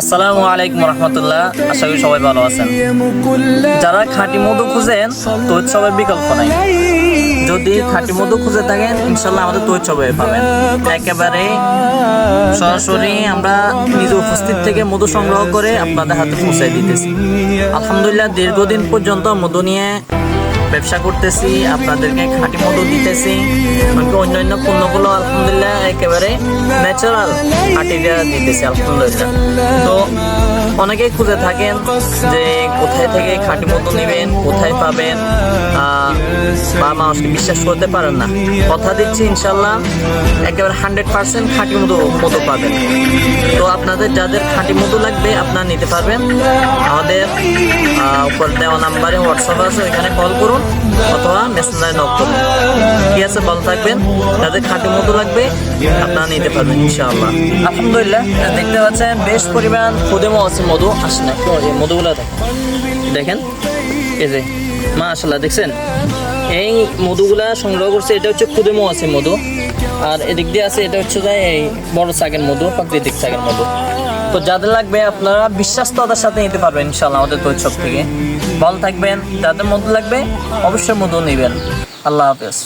আসসালামু আলাইকুম রহমতুল্লাহ। আশা করি সবাই ভালো আছেন। যারা খাঁটি মধু খুঁজেন তৈরি সবের বিকল্প নাই। যদি খাঁটি মধু খুঁজে থাকেন ইনশাল্লাহ আমাদের তৈরি সবে পাবেন। একেবারে সরাসরি আমরা নিজ উপস্থিত থেকে মধু সংগ্রহ করে আপনাদের হাতে পৌঁছে দিতেছি। আলহামদুলিল্লাহ দীর্ঘদিন পর্যন্ত মধু নিয়ে ব্যবসা করতেছি, আপনাদেরকে খাঁটি মধু দিতেছি। অন্যান্য পণ্যগুলো আলহামদুলিল্লাহ একেবারে ন্যাচারাল খাঁটি দেওয়া দিতেছি আলহামদুলিল্লাহ। তো অনেকেই খুঁজে থাকেন যে কোথায় থেকে খাঁটি মধু নেবেন, কোথায় পাবেন, বা মানুষকে বিশ্বাস করতে পারেন না। কথা দিচ্ছি ইনশাল্লাহ একেবারে 100% খাঁটি মধু পাবেন। তো আপনাদের যাদের খাঁটি মধু লাগবে আপনারা নিতে পারবেন। আমাদের উপর দেওয়া নাম্বারে হোয়াটসঅ্যাপ আছে, ওইখানে কল করুন অথবা মেসেঞ্জারে নক করুন। ঠিক আছে, ভালো থাকবেন। যাদের খাঁটি মধু লাগবে আপনারা নিতে পারবেন ইনশাআল্লাহ। আলহামদুলিল্লাহ দেখতে পাচ্ছেন বেশ পরিমাণ খুদেমও আছে মধু। আসে না এই মধুগুলো দেখেন, এই যে মাশাআল্লাহ দেখছেন এই মধুগুলা সংগ্রহ করছে। এটা হচ্ছে খুদেমও আছে মধু, আর এদিক দিয়ে আছে এটা হচ্ছে যে এই বড় চাকের মধু, প্রাকৃতিক চাকের মধু। তো যাদের লাগবে আপনারা বিশ্বাস্ততার সাথে নিতে পারবেন ইনশাআল্লাহ আমাদের তৈরি শপ থেকে। ভালো থাকবেন। যাদের মধু লাগবে অবশ্যই মধু নেবেন। আল্লাহ হাফেজ।